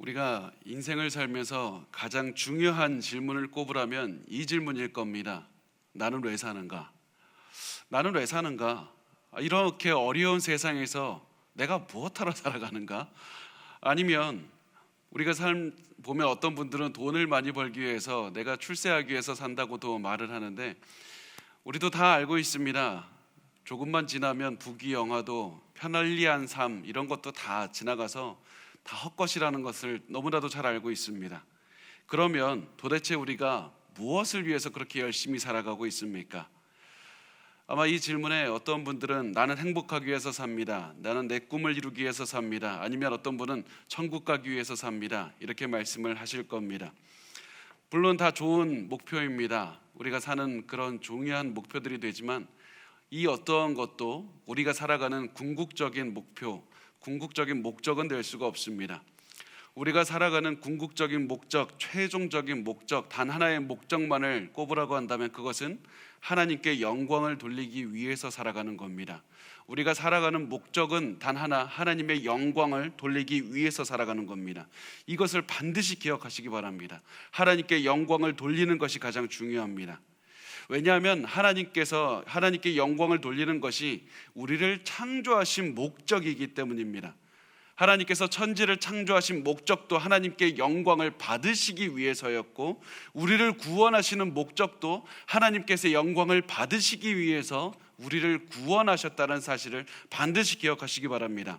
우리가 인생을 살면서 가장 중요한 질문을 꼽으라면 이 질문일 겁니다. 나는 왜 사는가? 나는 왜 사는가? 이렇게 어려운 세상에서 내가 무엇하러 살아가는가? 아니면 우리가 삶 보면 어떤 분들은 돈을 많이 벌기 위해서, 내가 출세하기 위해서 산다고도 말을 하는데, 우리도 다 알고 있습니다. 조금만 지나면 부귀영화도, 편안리한 삶, 이런 것도 다 지나가서 다 헛것이라는 것을 너무나도 잘 알고 있습니다. 그러면 도대체 우리가 무엇을 위해서 그렇게 열심히 살아가고 있습니까? 아마 이 질문에 어떤 분들은 나는 행복하기 위해서 삽니다, 나는 내 꿈을 이루기 위해서 삽니다, 아니면 어떤 분은 천국 가기 위해서 삽니다, 이렇게 말씀을 하실 겁니다. 물론 다 좋은 목표입니다. 우리가 사는 그런 중요한 목표들이 되지만, 이 어떠한 것도 우리가 살아가는 궁극적인 목표, 궁극적인 목적은 될 수가 없습니다. 우리가 살아가는 궁극적인 목적, 최종적인 목적, 단 하나의 목적만을 꼽으라고 한다면 그것은 하나님께 영광을 돌리기 위해서 살아가는 겁니다. 우리가 살아가는 목적은 단 하나, 하나님의 영광을 돌리기 위해서 살아가는 겁니다. 이것을 반드시 기억하시기 바랍니다. 하나님께 영광을 돌리는 것이 가장 중요합니다. 왜냐하면 하나님께 영광을 돌리는 것이 우리를 창조하신 목적이기 때문입니다. 하나님께서 천지를 창조하신 목적도 하나님께 영광을 받으시기 위해서였고, 우리를 구원하시는 목적도 하나님께서 영광을 받으시기 위해서 우리를 구원하셨다는 사실을 반드시 기억하시기 바랍니다.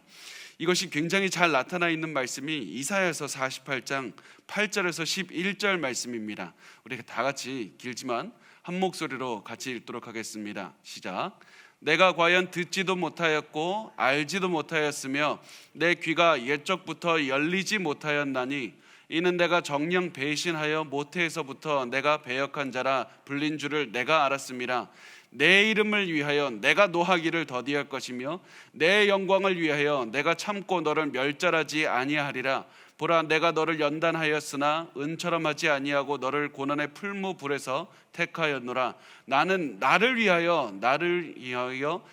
이것이 굉장히 잘 나타나 있는 말씀이 이사야서 48장 8절에서 11절 말씀입니다. 우리 다 같이 길지만 한 목소리로 같이 읽도록 하겠습니다. 시작. 내가 과연 듣지도 못하였고 알지도 못하였으며 내 귀가 옛적부터 열리지 못하였나니 이는 내가 정녕 배신하여 모태에서부터 내가 배역한 자라 불린 줄을 내가 알았음이라. 내 이름을 위하여 내가 노하기를 더디할 것이며 내 영광을 위하여 내가 참고 너를 멸절하지 아니하리라. 보라, 내가 너를 연단하였으나 은처럼 하지 아니하고 너를 고난의 풀무불에서 택하였노라. 나는 나를 위하여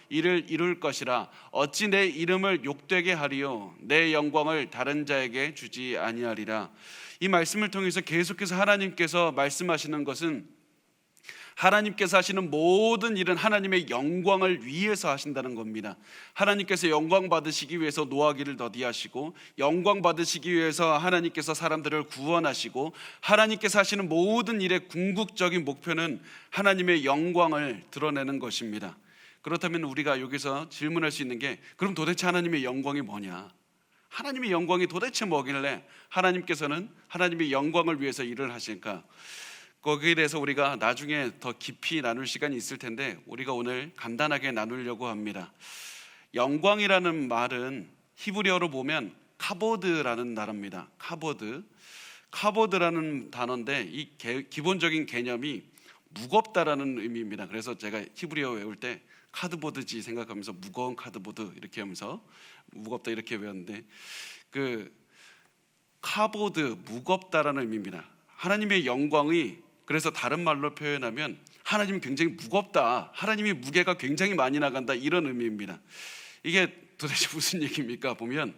이를 이룰 것이라. 어찌 내 이름을 욕되게 하리요 내 영광을 다른 자에게 주지 아니하리라. 이 말씀을 통해서 계속해서 하나님께서 말씀하시는 것은, 하나님께서 하시는 모든 일은 하나님의 영광을 위해서 하신다는 겁니다. 하나님께서 영광 받으시기 위해서 노하기를 더디하시고, 영광 받으시기 위해서 하나님께서 사람들을 구원하시고, 하나님께서 하시는 모든 일의 궁극적인 목표는 하나님의 영광을 드러내는 것입니다. 그렇다면 우리가 여기서 질문할 수 있는 게, 그럼 도대체 하나님의 영광이 뭐냐? 하나님의 영광이 도대체 뭐길래 하나님께서는 하나님의 영광을 위해서 일을 하실까? 거기에 대해서 우리가 나중에 더 깊이 나눌 시간이 있을 텐데, 우리가 오늘 간단하게 나누려고 합니다. 영광이라는 말은 히브리어로 보면 카보드라는 단어입니다. 카보드라는 단어인데, 이 기본적인 개념이 무겁다라는 의미입니다. 그래서 제가 히브리어 외울 때 카드보드지 생각하면서 무거운 카드보드 이렇게 하면서 무겁다 이렇게 외웠는데, 그 카보드, 무겁다라는 의미입니다. 하나님의 영광이, 그래서 다른 말로 표현하면 하나님이 굉장히 무겁다, 하나님의 무게가 굉장히 많이 나간다, 이런 의미입니다. 이게 도대체 무슨 얘기입니까? 보면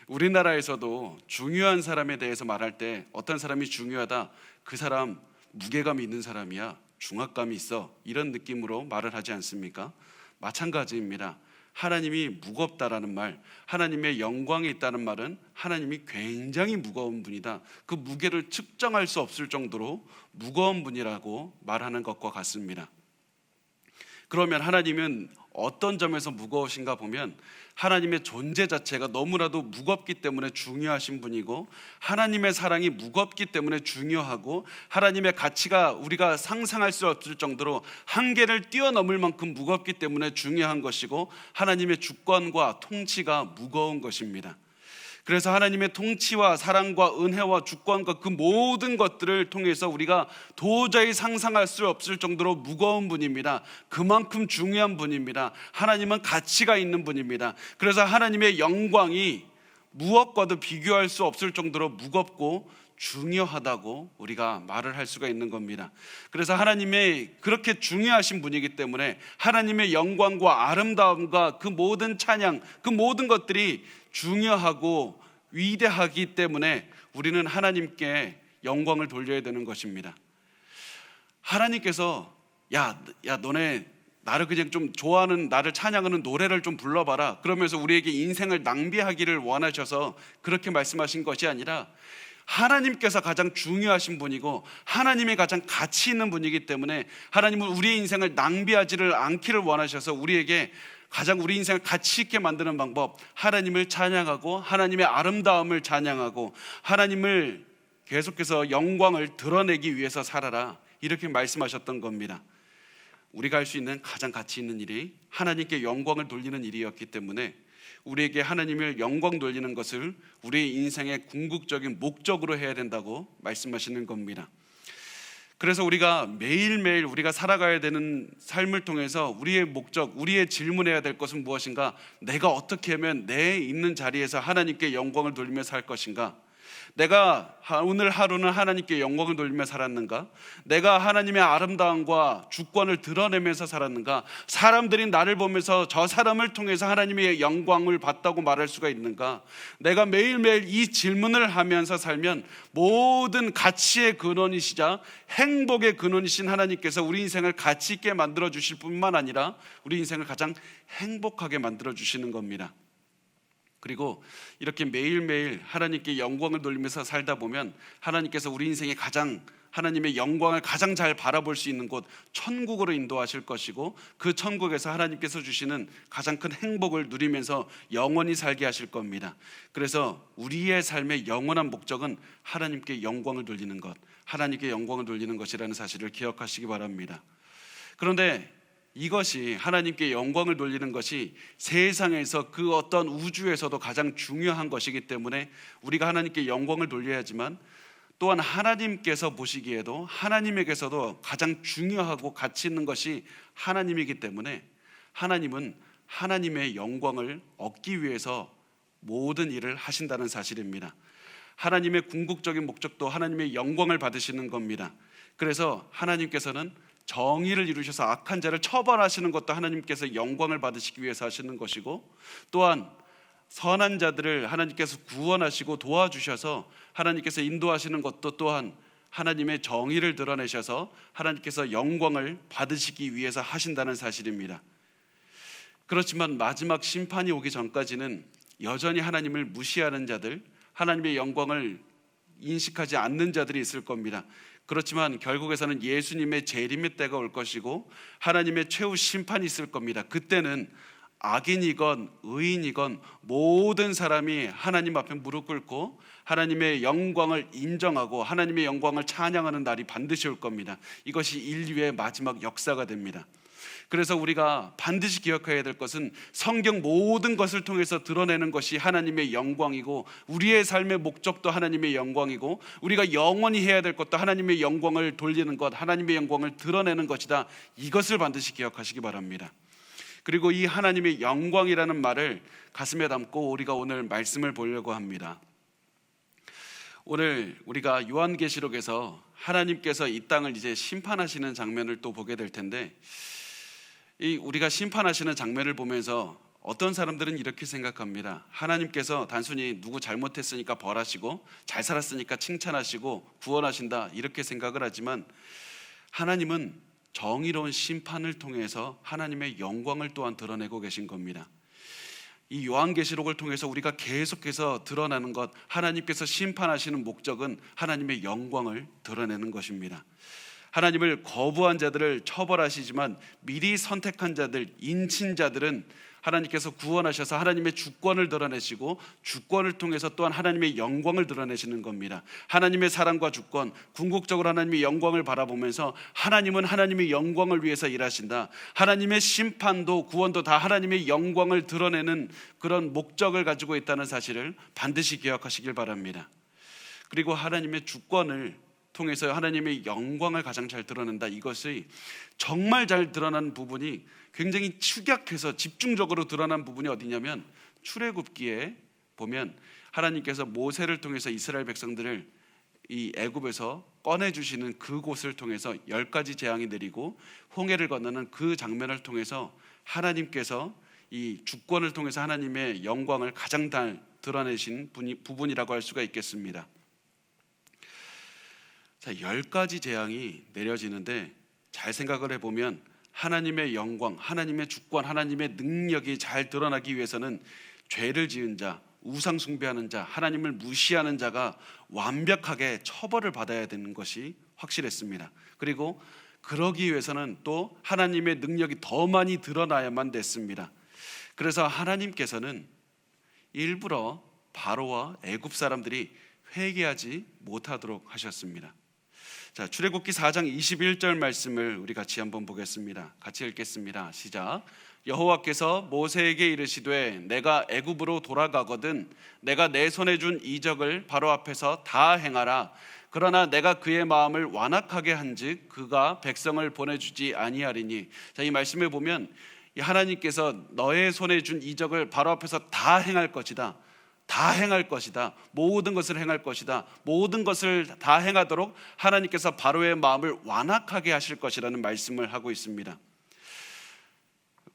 우리나라에서도 중요한 사람에 대해서 말할 때, 어떤 사람이 중요하다, 그 사람 무게감이 있는 사람이야, 중압감이 있어, 이런 느낌으로 말을 하지 않습니까? 마찬가지입니다. 하나님이 무겁다라는 말, 하나님의 영광이 있다는 말은 하나님이 굉장히 무거운 분이다, 그 무게를 측정할 수 없을 정도로 무거운 분이라고 말하는 것과 같습니다. 그러면 하나님은 어떤 점에서 무거우신가 보면, 하나님의 존재 자체가 너무나도 무겁기 때문에 중요하신 분이고, 하나님의 사랑이 무겁기 때문에 중요하고, 하나님의 가치가 우리가 상상할 수 없을 정도로 한계를 뛰어넘을 만큼 무겁기 때문에 중요한 것이고, 하나님의 주권과 통치가 무거운 것입니다. 그래서 하나님의 통치와 사랑과 은혜와 주권과 그 모든 것들을 통해서 우리가 도저히 상상할 수 없을 정도로 무거운 분입니다. 그만큼 중요한 분입니다. 하나님은 가치가 있는 분입니다. 그래서 하나님의 영광이 무엇과도 비교할 수 없을 정도로 무겁고 중요하다고 우리가 말을 할 수가 있는 겁니다. 그래서 하나님의 그렇게 중요하신 분이기 때문에 하나님의 영광과 아름다움과 그 모든 찬양, 그 모든 것들이 중요하고 위대하기 때문에 우리는 하나님께 영광을 돌려야 되는 것입니다. 하나님께서 야 너네 나를 그냥 좀 좋아하는, 나를 찬양하는 노래를 좀 불러봐라, 그러면서 우리에게 인생을 낭비하기를 원하셔서 그렇게 말씀하신 것이 아니라, 하나님께서 가장 중요하신 분이고 하나님이 가장 가치 있는 분이기 때문에 하나님은 우리의 인생을 낭비하지를 않기를 원하셔서 우리에게 가장 우리 인생을 가치 있게 만드는 방법, 하나님을 찬양하고 하나님의 아름다움을 찬양하고 하나님을 계속해서 영광을 드러내기 위해서 살아라, 이렇게 말씀하셨던 겁니다. 우리가 할 수 있는 가장 가치 있는 일이 하나님께 영광을 돌리는 일이었기 때문에 우리에게 하나님을 영광 돌리는 것을 우리의 인생의 궁극적인 목적으로 해야 된다고 말씀하시는 겁니다. 그래서 우리가 매일매일 우리가 살아가야 되는 삶을 통해서 우리의 목적, 우리의 질문해야 될 것은 무엇인가? 내가 어떻게 하면 내 있는 자리에서 하나님께 영광을 돌리며 살 것인가? 내가 오늘 하루는 하나님께 영광을 돌리며 살았는가? 내가 하나님의 아름다움과 주권을 드러내면서 살았는가? 사람들이 나를 보면서 저 사람을 통해서 하나님의 영광을 받다고 말할 수가 있는가? 내가 매일매일 이 질문을 하면서 살면 모든 가치의 근원이시자 행복의 근원이신 하나님께서 우리 인생을 가치 있게 만들어 주실 뿐만 아니라 우리 인생을 가장 행복하게 만들어 주시는 겁니다. 그리고 이렇게 매일매일 하나님께 영광을 돌리면서 살다 보면 하나님께서 우리 인생에 가장 하나님의 영광을 가장 잘 바라볼 수 있는 곳 천국으로 인도하실 것이고, 그 천국에서 하나님께서 주시는 가장 큰 행복을 누리면서 영원히 살게 하실 겁니다. 그래서 우리의 삶의 영원한 목적은 하나님께 영광을 돌리는 것, 하나님께 영광을 돌리는 것이라는 사실을 기억하시기 바랍니다. 그런데 이것이, 하나님께 영광을 돌리는 것이 세상에서 그 어떤 우주에서도 가장 중요한 것이기 때문에 우리가 하나님께 영광을 돌려야지만, 또한 하나님께서 보시기에도 하나님에게서도 가장 중요하고 가치 있는 것이 하나님이기 때문에 하나님은 하나님의 영광을 얻기 위해서 모든 일을 하신다는 사실입니다. 하나님의 궁극적인 목적도 하나님의 영광을 받으시는 겁니다. 그래서 하나님께서는 정의를 이루셔서 악한 자를 처벌하시는 것도 하나님께서 영광을 받으시기 위해서 하시는 것이고, 또한 선한 자들을 하나님께서 구원하시고 도와주셔서 하나님께서 인도하시는 것도 또한 하나님의 정의를 드러내셔서 하나님께서 영광을 받으시기 위해서 하신다는 사실입니다. 그렇지만 마지막 심판이 오기 전까지는 여전히 하나님을 무시하는 자들, 하나님의 영광을 인식하지 않는 자들이 있을 겁니다. 그렇지만 결국에서는 예수님의 재림의 때가 올 것이고 하나님의 최후 심판이 있을 겁니다. 그때는 악인이건 의인이건 모든 사람이 하나님 앞에 무릎 꿇고 하나님의 영광을 인정하고 하나님의 영광을 찬양하는 날이 반드시 올 겁니다. 이것이 인류의 마지막 역사가 됩니다. 그래서 우리가 반드시 기억해야 될 것은 성경 모든 것을 통해서 드러내는 것이 하나님의 영광이고, 우리의 삶의 목적도 하나님의 영광이고, 우리가 영원히 해야 될 것도 하나님의 영광을 돌리는 것, 하나님의 영광을 드러내는 것이다. 이것을 반드시 기억하시기 바랍니다. 그리고 이 하나님의 영광이라는 말을 가슴에 담고 우리가 오늘 말씀을 보려고 합니다. 오늘 우리가 요한계시록에서 하나님께서 이 땅을 이제 심판하시는 장면을 또 보게 될 텐데, 우리가 심판하시는 장면을 보면서 어떤 사람들은 이렇게 생각합니다. 하나님께서 단순히 누구 잘못했으니까 벌하시고 잘 살았으니까 칭찬하시고 구원하신다, 이렇게 생각을 하지만 하나님은 정의로운 심판을 통해서 하나님의 영광을 또한 드러내고 계신 겁니다. 이 요한계시록을 통해서 우리가 계속해서 드러나는 것, 하나님께서 심판하시는 목적은 하나님의 영광을 드러내는 것입니다. 하나님을 거부한 자들을 처벌하시지만 미리 선택한 자들, 인친자들은 하나님께서 구원하셔서 하나님의 주권을 드러내시고 주권을 통해서 또한 하나님의 영광을 드러내시는 겁니다. 하나님의 사랑과 주권, 궁극적으로 하나님의 영광을 바라보면서 하나님은 하나님의 영광을 위해서 일하신다. 하나님의 심판도 구원도 다 하나님의 영광을 드러내는 그런 목적을 가지고 있다는 사실을 반드시 기억하시길 바랍니다. 그리고 하나님의 주권을 통해서 하나님의 영광을 가장 잘 드러낸다. 이것이 정말 잘 드러나는 부분이 굉장히 축약해서 집중적으로 드러난 부분이 어디냐면, 출애굽기에 보면 하나님께서 모세를 통해서 이스라엘 백성들을 이 애굽에서 꺼내주시는 그곳을 통해서 10가지 재앙이 내리고 홍해를 건너는 그 장면을 통해서 하나님께서 이 주권을 통해서 하나님의 영광을 가장 잘 드러내신 부분이라고 할 수가 있겠습니다. 자, 10가지 재앙이 내려지는데 잘 생각을 해보면 하나님의 영광, 하나님의 주권, 하나님의 능력이 잘 드러나기 위해서는 죄를 지은 자, 우상 숭배하는 자, 하나님을 무시하는 자가 완벽하게 처벌을 받아야 되는 것이 확실했습니다. 그리고 그러기 위해서는 또 하나님의 능력이 더 많이 드러나야만 됐습니다. 그래서 하나님께서는 일부러 바로와 애굽 사람들이 회개하지 못하도록 하셨습니다. 자, 출애굽기 4장 21절 말씀을 우리 같이 한번 보겠습니다. 같이 읽겠습니다. 시작. 여호와께서 모세에게 이르시되 내가 애굽으로 돌아가거든 내가 내 손에 준 이적을 바로 앞에서 다 행하라. 그러나 내가 그의 마음을 완악하게 한즉 그가 백성을 보내주지 아니하리니. 자, 이 말씀을 보면 하나님께서 너의 손에 준 이적을 바로 앞에서 다 행할 것이다. 다 행할 것이다. 모든 것을 행할 것이다. 모든 것을 다 행하도록 하나님께서 바로의 마음을 완악하게 하실 것이라는 말씀을 하고 있습니다.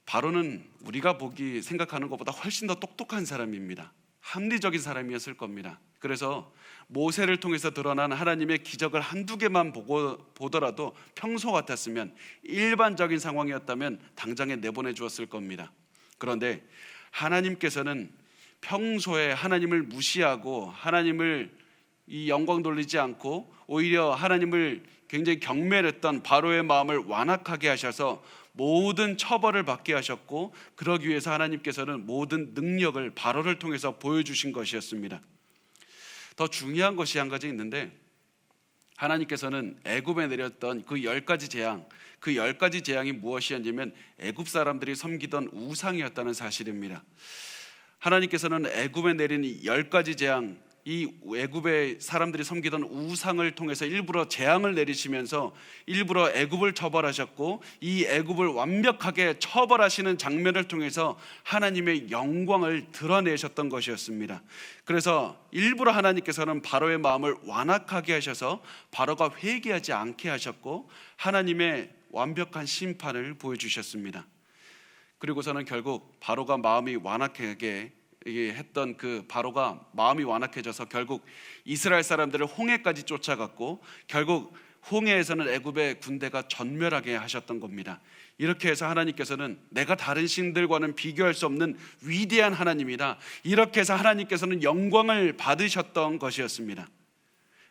바로는 우리가 생각하는 것보다 훨씬 더 똑똑한 사람입니다. 합리적인 사람이었을 겁니다. 그래서 모세를 통해서 드러난 하나님의 기적을 한두 개만 보더라도 평소 같았으면, 일반적인 상황이었다면 당장에 내보내 주었을 겁니다. 그런데 하나님께서는 평소에 하나님을 무시하고 하나님을 이 영광 돌리지 않고 오히려 하나님을 굉장히 경멸했던 바로의 마음을 완악하게 하셔서 모든 처벌을 받게 하셨고, 그러기 위해서 하나님께서는 모든 능력을 바로를 통해서 보여주신 것이었습니다. 더 중요한 것이 한 가지 있는데, 하나님께서는 애굽에 내렸던 그 10가지 재앙, 그 10가지 재앙이 무엇이었냐면 애굽 사람들이 섬기던 우상이었다는 사실입니다. 하나님께서는 애굽에 내린 10가지 재앙, 이 애굽의 사람들이 섬기던 우상을 통해서 일부러 재앙을 내리시면서 일부러 애굽을 처벌하셨고, 이 애굽을 완벽하게 처벌하시는 장면을 통해서 하나님의 영광을 드러내셨던 것이었습니다. 그래서 일부러 하나님께서는 바로의 마음을 완악하게 하셔서 바로가 회개하지 않게 하셨고, 하나님의 완벽한 심판을 보여주셨습니다. 그리고서는 결국 바로가 마음이 완악하게 했던 그 바로가 마음이 완악해져서 결국 이스라엘 사람들을 홍해까지 쫓아갔고, 결국 홍해에서는 애굽의 군대가 전멸하게 하셨던 겁니다. 이렇게 해서 하나님께서는 내가 다른 신들과는 비교할 수 없는 위대한 하나님이다, 이렇게 해서 하나님께서는 영광을 받으셨던 것이었습니다.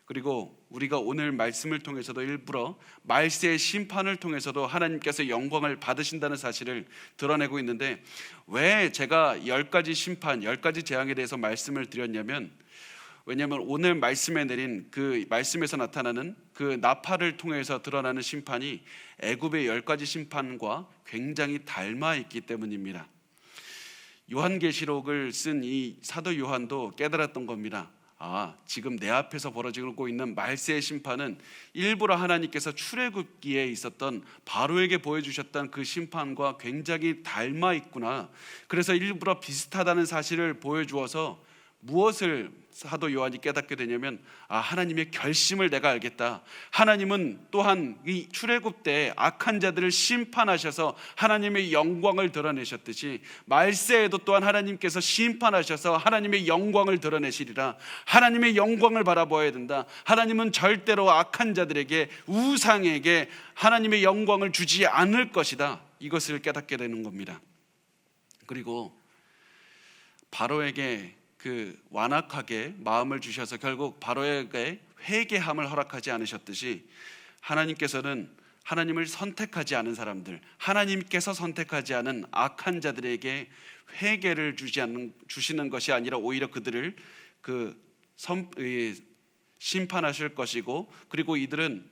그리고 우리가 오늘 말씀을 통해서도 일부러 말세의 심판을 통해서도 하나님께서 영광을 받으신다는 사실을 드러내고 있는데, 왜 제가 10가지 심판, 10가지 재앙에 대해서 말씀을 드렸냐면, 왜냐하면 오늘 말씀에 내린 그 말씀에서 나타나는 그 나팔을 통해서 드러나는 심판이 애굽의 10가지 심판과 굉장히 닮아 있기 때문입니다. 요한계시록을 쓴 이 사도 요한도 깨달았던 겁니다. 지금 내 앞에서 벌어지고 있는 말세의 심판은 일부러 하나님께서 출애굽기에 있었던 바로에게 보여주셨던 그 심판과 굉장히 닮아 있구나. 그래서 일부러 비슷하다는 사실을 보여주어서 무엇을 사도 요한이 깨닫게 되냐면, 하나님의 결심을 내가 알겠다. 하나님은 또한 이 출애굽 때 악한 자들을 심판하셔서 하나님의 영광을 드러내셨듯이 말세에도 또한 하나님께서 심판하셔서 하나님의 영광을 드러내시리라. 하나님의 영광을 바라보아야 된다. 하나님은 절대로 악한 자들에게, 우상에게 하나님의 영광을 주지 않을 것이다. 이것을 깨닫게 되는 겁니다. 그리고 바로에게 그 완악하게 마음을 주셔서 결국 바로에게 회개함을 허락하지 않으셨듯이, 하나님께서는 하나님을 선택하지 않은 사람들, 하나님께서 선택하지 않은 악한 자들에게 회개를 주시는 것이 아니라 오히려 그들을 심판하실 것이고, 그리고 이들은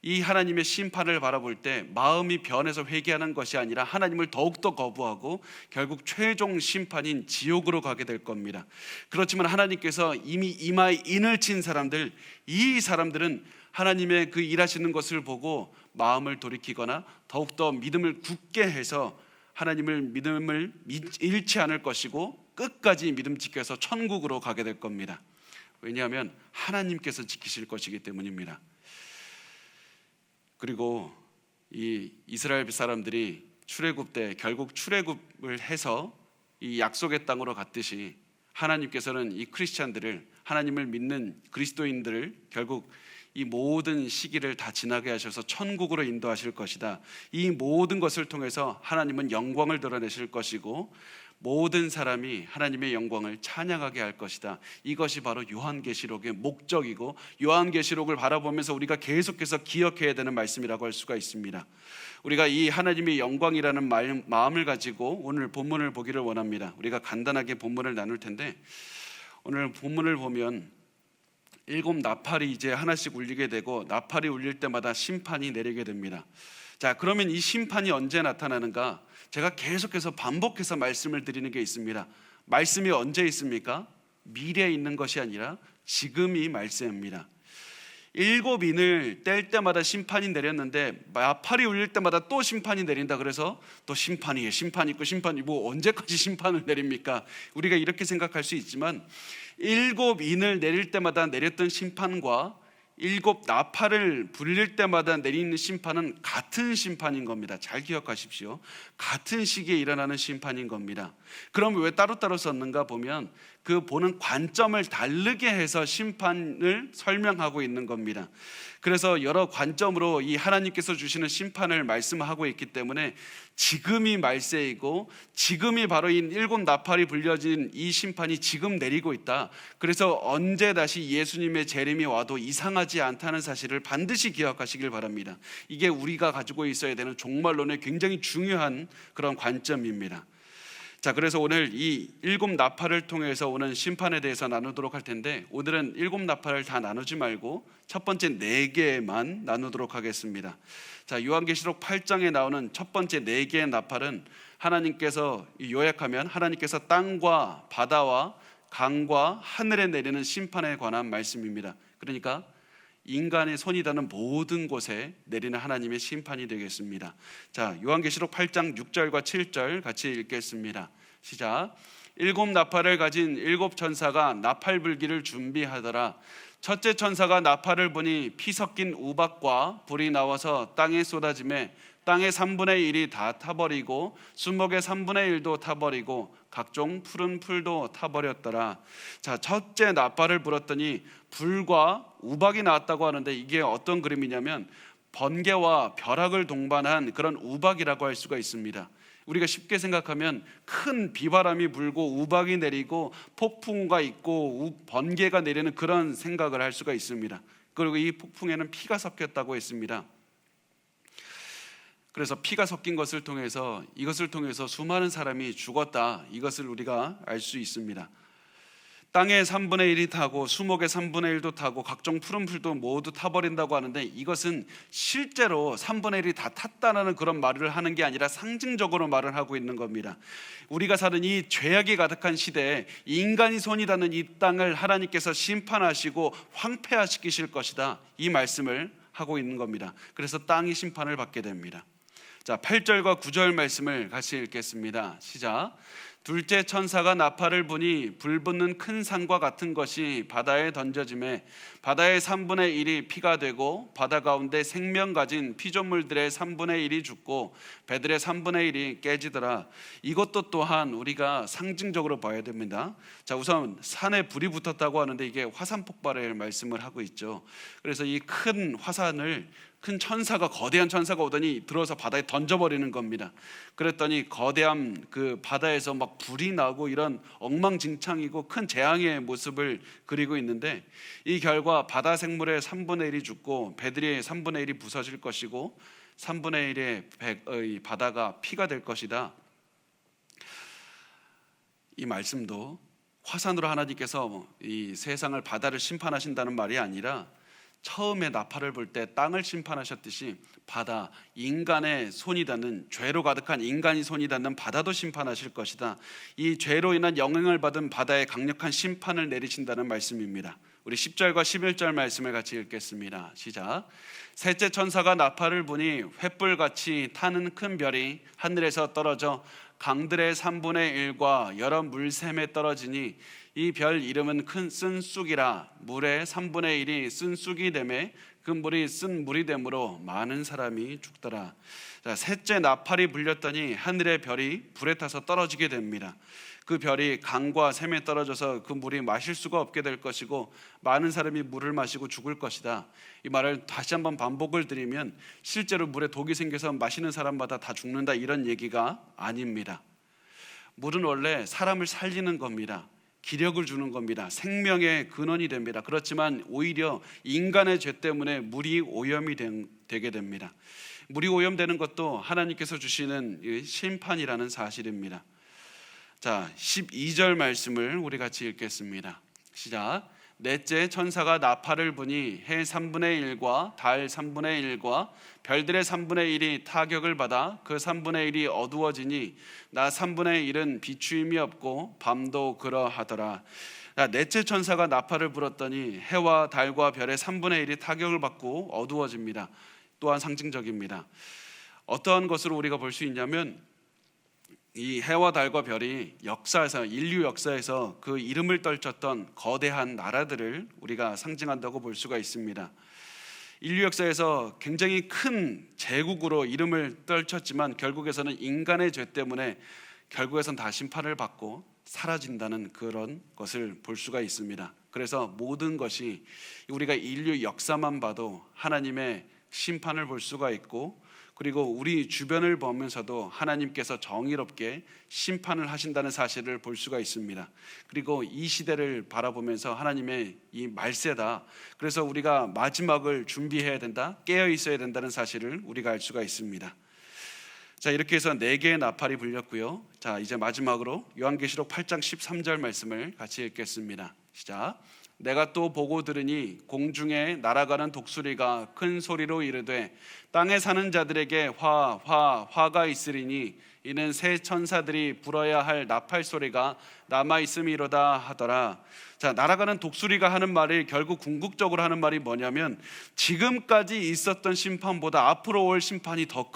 이 하나님의 심판을 바라볼 때 마음이 변해서 회개하는 것이 아니라 하나님을 더욱더 거부하고 결국 최종 심판인 지옥으로 가게 될 겁니다. 그렇지만 하나님께서 이미 이마에 인을 친 사람들, 이 사람들은 하나님의 그 일하시는 것을 보고 마음을 돌이키거나 더욱더 믿음을 굳게 해서 하나님을 믿음을 잃지 않을 것이고 끝까지 믿음 지켜서 천국으로 가게 될 겁니다. 왜냐하면 하나님께서 지키실 것이기 때문입니다. 그리고 이 이스라엘 사람들이 출애굽 때 결국 출애굽을 해서 이 약속의 땅으로 갔듯이, 하나님께서는 이 크리스찬들을, 하나님을 믿는 그리스도인들을 결국 이 모든 시기를 다 지나게 하셔서 천국으로 인도하실 것이다. 이 모든 것을 통해서 하나님은 영광을 드러내실 것이고 모든 사람이 하나님의 영광을 찬양하게 할 것이다. 이것이 바로 요한계시록의 목적이고 요한계시록을 바라보면서 우리가 계속해서 기억해야 되는 말씀이라고 할 수가 있습니다. 우리가 이 하나님의 영광이라는 마음을 가지고 오늘 본문을 보기를 원합니다. 우리가 간단하게 본문을 나눌 텐데, 오늘 본문을 보면 7 나팔이 이제 하나씩 울리게 되고, 나팔이 울릴 때마다 심판이 내리게 됩니다. 자, 그러면 이 심판이 언제 나타나는가? 제가 계속해서 반복해서 말씀을 드리는 게 있습니다. 말씀이 언제 있습니까? 미래에 있는 것이 아니라 지금이 말씀입니다. 7인을 뗄 때마다 심판이 내렸는데 나팔이 울릴 때마다 또 심판이 내린다. 그래서 또 심판이 있고 심판이 뭐 언제까지 심판을 내립니까? 우리가 이렇게 생각할 수 있지만 7인을 내릴 때마다 내렸던 심판과 7 나팔을 불릴 때마다 내리는 심판은 같은 심판인 겁니다. 잘 기억하십시오. 같은 시기에 일어나는 심판인 겁니다. 그럼 왜 따로따로 썼는가 보면 그 보는 관점을 다르게 해서 심판을 설명하고 있는 겁니다. 그래서 여러 관점으로 이 하나님께서 주시는 심판을 말씀하고 있기 때문에 지금이 말세이고 지금이 바로 이 7 나팔이 불려진 이 심판이 지금 내리고 있다. 그래서 언제 다시 예수님의 재림이 와도 이상하지 않다는 사실을 반드시 기억하시길 바랍니다. 이게 우리가 가지고 있어야 되는 종말론의 굉장히 중요한 그런 관점입니다. 자, 그래서 오늘 이 7 나팔을 통해서 오는 심판에 대해서 나누도록 할 텐데, 오늘은 7 나팔을 다 나누지 말고 첫 번째 4개만 나누도록 하겠습니다. 자, 요한계시록 8장에 나오는 첫 번째 4개의 나팔은 하나님께서, 요약하면 하나님께서 땅과 바다와 강과 하늘에 내리는 심판에 관한 말씀입니다. 그러니까 인간의 손이 닿는 모든 곳에 내리는 하나님의 심판이 되겠습니다. 자, 요한계시록 8장 6절과 7절 같이 읽겠습니다. 시작. 7 나팔을 가진 7 천사가 나팔 불기를 준비하더라. 첫째 천사가 나팔을 부니 피 섞인 우박과 불이 나와서 땅에 쏟아지매 땅의 3분의 1이 다 타버리고 수목의 3분의 1도 타버리고 각종 푸른 풀도 타버렸더라. 자, 첫째 나팔을 불었더니 불과 우박이 나왔다고 하는데, 이게 어떤 그림이냐면 번개와 벼락을 동반한 그런 우박이라고 할 수가 있습니다. 우리가 쉽게 생각하면 큰 비바람이 불고 우박이 내리고 폭풍우가 있고 번개가 내리는 그런 생각을 할 수가 있습니다. 그리고 이 폭풍에는 피가 섞였다고 했습니다. 그래서 피가 섞인 것을 통해서, 이것을 통해서 수많은 사람이 죽었다, 이것을 우리가 알 수 있습니다. 땅의 3분의 1이 타고 수목의 3분의 1도 타고 각종 푸른 풀도 모두 타버린다고 하는데, 이것은 실제로 3분의 1이 다 탔다는 그런 말을 하는 게 아니라 상징적으로 말을 하고 있는 겁니다. 우리가 사는 이 죄악이 가득한 시대에 인간이 손이 닿는 이 땅을 하나님께서 심판하시고 황폐화시키실 것이다, 이 말씀을 하고 있는 겁니다. 그래서 땅이 심판을 받게 됩니다. 자, 8절과 9절 말씀을 같이 읽겠습니다. 시작. 둘째 천사가 나팔을 부니 불붙는 큰 산과 같은 것이 바다에 던져지매 바다의 3분의 1이 피가 되고 바다 가운데 생명 가진 피조물들의 3분의 1이 죽고 배들의 3분의 1이 깨지더라. 이것도 또한 우리가 상징적으로 봐야 됩니다. 자, 우선 산에 불이 붙었다고 하는데 이게 화산 폭발을 말씀을 하고 있죠. 그래서 이 큰 화산을 큰 천사가, 거대한 천사가 오더니 들어서 바다에 던져버리는 겁니다. 그랬더니 거대한 그 바다에서 막 불이 나고 이런 엉망진창이고 큰 재앙의 모습을 그리고 있는데, 이 결과 바다 생물의 3분의 1이 죽고 배들의 3분의 1이 부서질 것이고 3분의 1의 바다가 피가 될 것이다. 이 말씀도 화산으로 하나님께서 이 세상을, 바다를 심판하신다는 말이 아니라 처음에 나팔을 불 때 땅을 심판하셨듯이 바다, 인간의 손이 닿는, 죄로 가득한 인간이 손이 닿는 바다도 심판하실 것이다. 이 죄로 인한 영향을 받은 바다에 강력한 심판을 내리신다는 말씀입니다. 우리 10절과 11절 말씀을 같이 읽겠습니다. 시작. 셋째 천사가 나팔을 부니 횃불같이 타는 큰 별이 하늘에서 떨어져 강들의 3분의 1과 여러 물샘에 떨어지니 이 별 이름은 큰 쓴쑥이라. 물의 3분의 1이 쓴쑥이 되매 그 물이 쓴 물이 되므로 많은 사람이 죽더라. 자, 셋째 나팔이 불렸더니 하늘의 별이 불에 타서 떨어지게 됩니다. 그 별이 강과 샘에 떨어져서 그 물이 마실 수가 없게 될 것이고 많은 사람이 물을 마시고 죽을 것이다. 이 말을 다시 한번 반복을 드리면 실제로 물에 독이 생겨서 마시는 사람마다 다 죽는다 이런 얘기가 아닙니다. 물은 원래 사람을 살리는 겁니다. 기력을 주는 겁니다. 생명의 근원이 됩니다. 그렇지만 오히려 인간의 죄 때문에 물이 오염이 되게 됩니다. 물이 오염되는 것도 하나님께서 주시는 심판이라는 사실입니다. 자, 12절 말씀을 우리 같이 읽겠습니다. 시작. 넷째 천사가 나팔을 부니 해 3분의 1과 달 3분의 1과 별들의 3분의 1이 타격을 받아 그 3분의 1이 어두워지니 나 3분의 1은 비추임이 없고 밤도 그러하더라. 넷째 천사가 나팔을 불었더니 해와 달과 별의 3분의 1이 타격을 받고 어두워집니다. 또한 상징적입니다. 어떠한 것으로 우리가 볼 수 있냐면 이 해와 달과 별이 역사에서 인류 역사에서 그 이름을 떨쳤던 거대한 나라들을 우리가 상징한다고 볼 수가 있습니다. 인류 역사에서 굉장히 큰 제국으로 이름을 떨쳤지만 결국에서는 인간의 죄 때문에 결국에선 다 심판을 받고 사라진다는 그런 것을 볼 수가 있습니다. 그래서 모든 것이 우리가 인류 역사만 봐도 하나님의 심판을 볼 수가 있고 그리고 우리 주변을 보면서도 하나님께서 정의롭게 심판을 하신다는 사실을 볼 수가 있습니다. 그리고 이 시대를 바라보면서 하나님의 이 말세다. 그래서 우리가 마지막을 준비해야 된다, 깨어 있어야 된다는 사실을 우리가 알 수가 있습니다. 자, 이렇게 해서 4개의 나팔이 불렸고요. 자, 이제 마지막으로 요한계시록 8장 13절 말씀을 같이 읽겠습니다. 시작. 내가 또 보고 들으니 공중에 날아가는 독수리가 큰 소리로 이르되 땅에 사는 자들에게 화가 있으리니 이는 새 천사들이 불어야 할 나팔 소리가 남아 있음이로다 하더라. 자, 날아가는 독수리가 하는 말이 결국 궁극적으로 하는 말이 뭐냐면 지금까지 있었던 심판보다 앞으로 올 심판이 더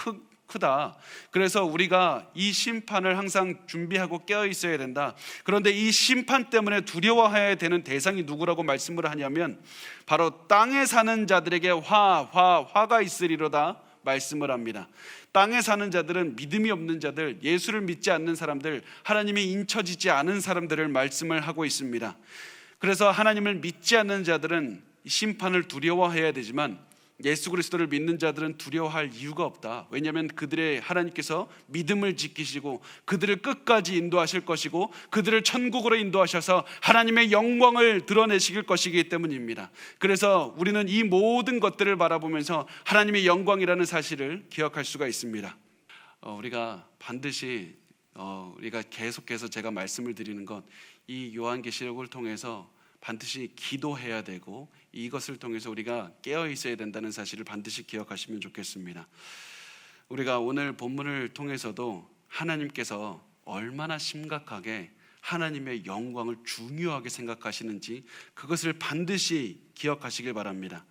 크다. 그래서 우리가 이 심판을 항상 준비하고 깨어 있어야 된다. 그런데 이 심판 때문에 두려워해야 되는 대상이 누구라고 말씀을 하냐면 바로 땅에 사는 자들에게 화가 있으리로다 말씀을 합니다. 땅에 사는 자들은 믿음이 없는 자들, 예수를 믿지 않는 사람들, 하나님이 인쳐지지 않은 사람들을 말씀을 하고 있습니다. 그래서 하나님을 믿지 않는 자들은 심판을 두려워해야 되지만 예수 그리스도를 믿는 자들은 두려워할 이유가 없다. 왜냐하면 그들의 하나님께서 믿음을 지키시고 그들을 끝까지 인도하실 것이고 그들을 천국으로 인도하셔서 하나님의 영광을 드러내실 것이기 때문입니다. 그래서 우리는 이 모든 것들을 바라보면서 하나님의 영광이라는 사실을 기억할 수가 있습니다. 우리가 반드시 우리가 계속해서 제가 말씀을 드리는 것, 이 요한계시록을 통해서 반드시 기도해야 되고 이것을 통해서 우리가 깨어 있어야 된다는 사실을 반드시 기억하시면 좋겠습니다. 우리가 오늘 본문을 통해서도 하나님께서 얼마나 심각하게 하나님의 영광을 중요하게 생각하시는지 그것을 반드시 기억하시길 바랍니다.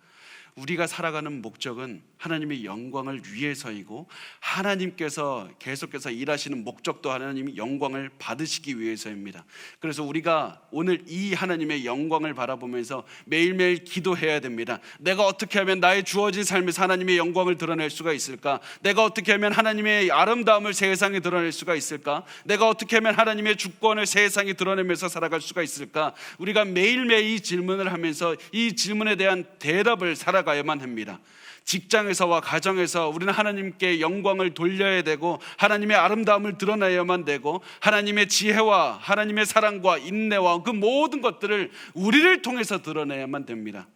우리가 살아가는 목적은 하나님의 영광을 위해서이고 하나님께서 계속해서 일하시는 목적도 하나님의 영광을 받으시기 위해서입니다. 그래서 우리가 오늘 이 하나님의 영광을 바라보면서 매일매일 기도해야 됩니다. 내가 어떻게 하면 나의 주어진 삶에서 하나님의 영광을 드러낼 수가 있을까? 내가 어떻게 하면 하나님의 아름다움을 세상에 드러낼 수가 있을까? 내가 어떻게 하면 하나님의 주권을 세상에 드러내면서 살아갈 수가 있을까? 우리가 매일매일 이 질문을 하면서 이 질문에 대한 대답을 살아가야만 합니다. 직장에서와 가정에서 우리는 하나님께 영광을 돌려야 되고 하나님의 아름다움을 드러내야만 되고 하나님의 지혜와 하나님의 사랑과 인내와 그 모든 것들을 우리를 통해서 드러내야만 됩니다.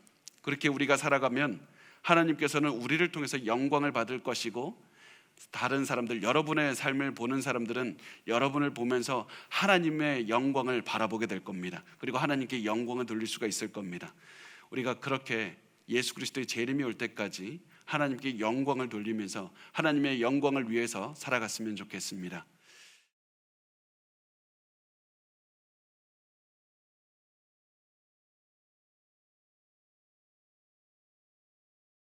그렇게 우리가 살아가면 하나님께서는 우리를 통해서 영광을 받을 것이고 다른 사람들, 여러분의 삶을 보는 사람들은 여러분을 보면서 하나님의 영광을 바라보게 될 겁니다. 그리고 하나님께 영광을 돌릴 수가 있을 겁니다. 우리가 그렇게 예수 그리스도의 재림이 올 때까지 하나님께 영광을 돌리면서 하나님의 영광을 위해서 살아갔으면 좋겠습니다.